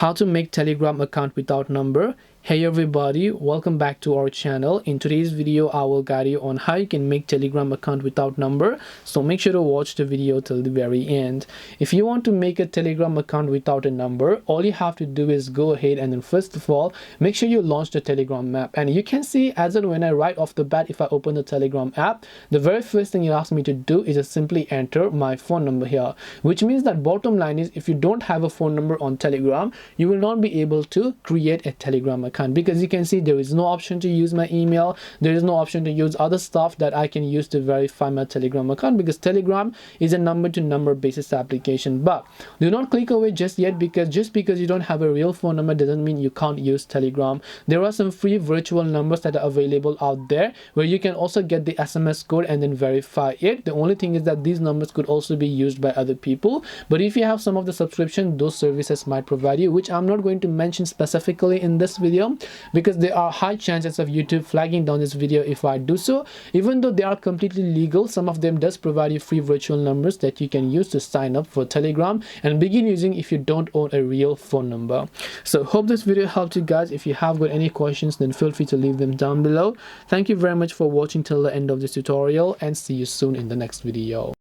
How to make Telegram account without number. Hey everybody, welcome back to our channel. In today's video I will guide you on how you can make Telegram account without number, so make sure to watch the video till the very end. If you want to make a Telegram account without a number, all you have to do is go ahead and then first of all make sure you launch the Telegram app. And you can see as in when I right off the bat, if I open the Telegram app, the very first thing it asks me to do is just simply enter my phone number here, which means that bottom line is if you don't have a phone number on Telegram, you will not be able to create a Telegram account, because you can see there is no option to use my email, there is no option to use other stuff that I can use to verify my Telegram account, because Telegram is a number to number basis application. But do not click away just yet, because just because you don't have a real phone number doesn't mean you can't use Telegram. There are some free virtual numbers that are available out there where you can also get the SMS code and then verify it. The only thing is that these numbers could also be used by other people, but if you have some of the subscription, those services might provide you, which I'm not going to mention specifically in this video, because there are high chances of YouTube flagging down this video if I do so. Even though they are completely legal, some of them does provide you free virtual numbers that you can use to sign up for Telegram and begin using if you don't own a real phone number. So hope this video helped you guys. If you have got any questions, then feel free to leave them down below. Thank you very much for watching till the end of this tutorial, and see you soon in the next video.